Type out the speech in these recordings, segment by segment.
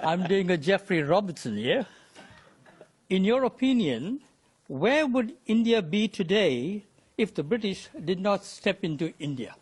I'm doing a Jeffrey Robertson here. In your opinion, where would India be today if the British did not step into India?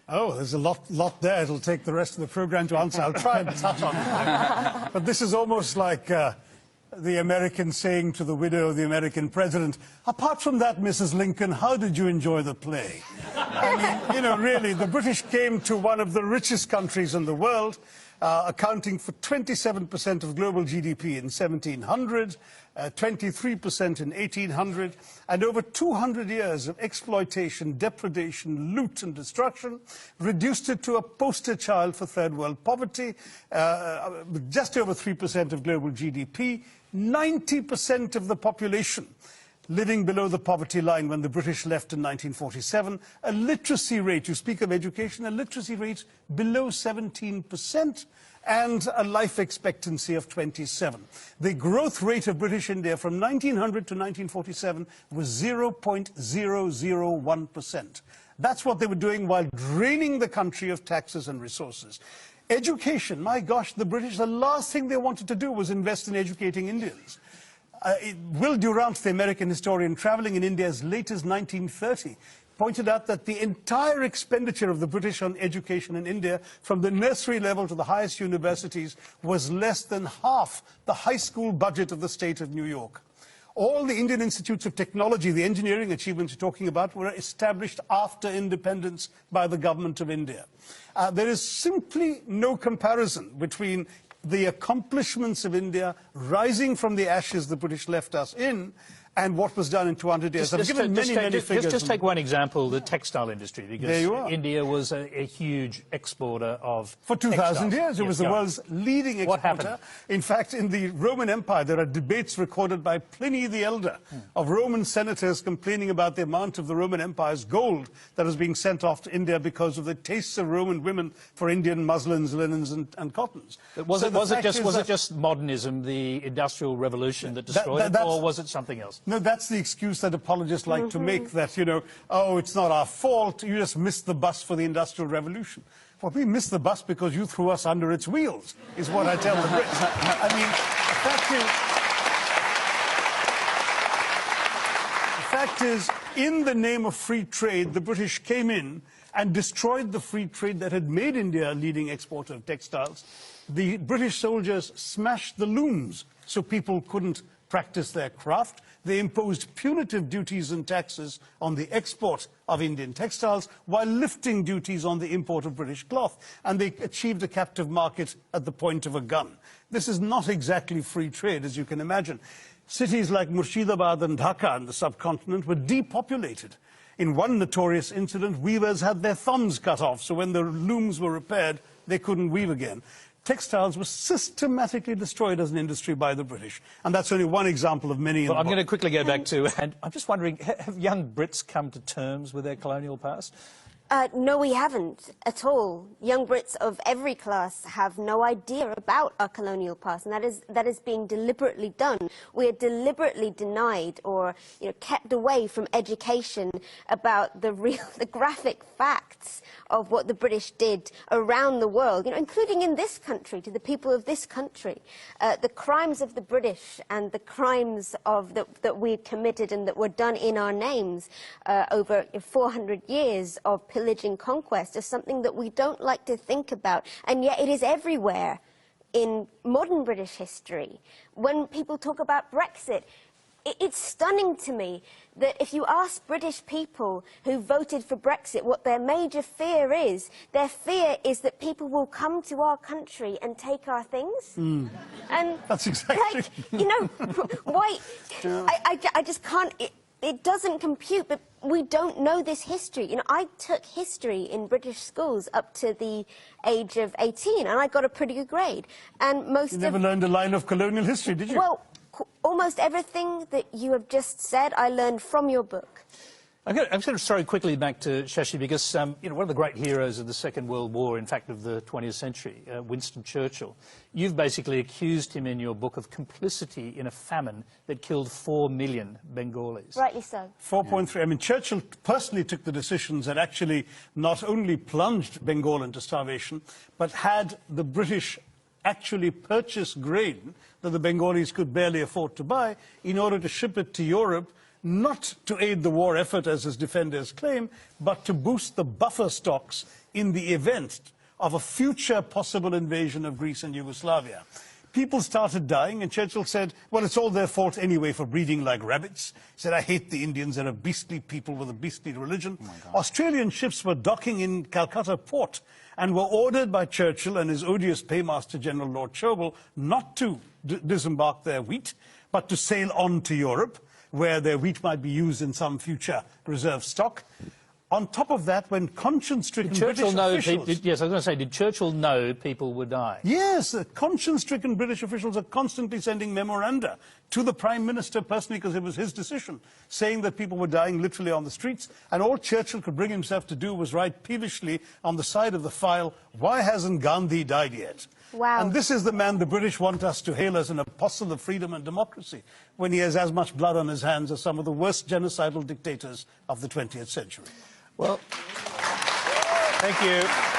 Oh, there's a lot there. It'll take the rest of the program to answer. I'll try and touch on it. But this is almost like the American saying to the widow of the American president, apart from that, Mrs. Lincoln, how did you enjoy the play? I mean, you know, really, the British came to one of the richest countries in the world, accounting for 27% of global GDP in 1700, 23% in 1800, and over 200 years of exploitation, depredation, loot and destruction, reduced it to a poster child for third world poverty, with just over 3% of global GDP, 90% of the population living below the poverty line when the British left in 1947, a literacy rate, you speak of education, a literacy rate below 17%, and a life expectancy of 27. The growth rate of British India from 1900 to 1947 was 0.001%. That's what they were doing while draining the country of taxes and resources. Education, my gosh, the British, the last thing they wanted to do was invest in educating Indians. Will Durant, the American historian traveling in India as late as 1930, pointed out that the entire expenditure of the British on education in India, from the nursery level to the highest universities, was less than half the high school budget of the state of New York. All the Indian institutes of technology, the engineering achievements you're talking about, were established after independence by the government of India. There is simply no comparison between the accomplishments of India rising from the ashes the British left us in and what was done in 200 years. I've given many figures. Just take one example, the textile industry, because India was a huge exporter of For 2,000 years, it was the world's leading exporter. What happened? In fact, in the Roman Empire, there are debates recorded by Pliny the Elder of Roman senators complaining about the amount of the Roman Empire's gold that was being sent off to India because of the tastes of Roman women for Indian muslins, linens, and cottons. Was it just modernism, the Industrial Revolution that destroyed it, or was it something else? No, that's the excuse that apologists like to make, that, you know, oh, it's not our fault, you just missed the bus for the Industrial Revolution. Well, we missed the bus because you threw us under its wheels, is what I tell the Brits. I mean, the fact is, in the name of free trade, the British came in and destroyed the free trade that had made India a leading exporter of textiles. The British soldiers smashed the looms so people couldn't practice their craft. They imposed punitive duties and taxes on the export of Indian textiles while lifting duties on the import of British cloth. And they achieved a captive market at the point of a gun. This is not exactly free trade, as you can imagine. Cities like Murshidabad and Dhaka in the subcontinent were depopulated. In one notorious incident, weavers had their thumbs cut off, so when the looms were repaired, they couldn't weave again. Textiles were systematically destroyed as an industry by the British. And that's only one example of many. Well, I'm going to quickly go back to, and I'm just wondering, have young Brits come to terms with their colonial past? No, we haven't at all. Young Brits of every class have no idea about our colonial past, and that is being deliberately done. We are deliberately denied or, you know, kept away from education about the graphic facts of what the British did around the world, you know, including in this country, to the people of this country. The crimes of the British and the crimes that we committed and that were done in our names over 400 years of pillaging conquest is something that we don't like to think about, and yet it is everywhere in modern British history. When people talk about Brexit, it's stunning to me that if you ask British people who voted for Brexit what their major fear is, their fear is that people will come to our country and take our things. And that's exactly... Like, you know, why... I just can't... It doesn't compute, but we don't know this history. You know, I took history in British schools up to the age of 18, and I got a pretty good grade. And most You never learned a line of colonial history, did you? Well, almost everything that you have just said, I learned from your book. I'm going to throw quickly back to Shashi, because you know, one of the great heroes of the Second World War, in fact of the 20th century, Winston Churchill, you've basically accused him in your book of complicity in a famine that killed 4 million Bengalis. Rightly so. 4.3. I mean, Churchill personally took the decisions that actually not only plunged Bengal into starvation, but had the British actually purchase grain that the Bengalis could barely afford to buy in order to ship it to Europe, not to aid the war effort, as his defenders claim, but to boost the buffer stocks in the event of a future possible invasion of Greece and Yugoslavia. People started dying, and Churchill said, well, it's all their fault anyway for breeding like rabbits. He said, I hate the Indians. They're a beastly people with a beastly religion. Australian ships were docking in Calcutta port and were ordered by Churchill and his odious paymaster, General Lord Choble, not to disembark their wheat, but to sail on to Europe, where their wheat might be used in some future reserve stock. On top of that, when conscience-stricken British officials... Yes, I was going to say, did Churchill know people would die? Yes, conscience-stricken British officials are constantly sending memoranda to the Prime Minister personally, because it was his decision, saying that people were dying literally on the streets, and all Churchill could bring himself to do was write peevishly on the side of the file, why hasn't Gandhi died yet? Wow. And this is the man the British want us to hail as an apostle of freedom and democracy, when he has as much blood on his hands as some of the worst genocidal dictators of the 20th century. Well, thank you.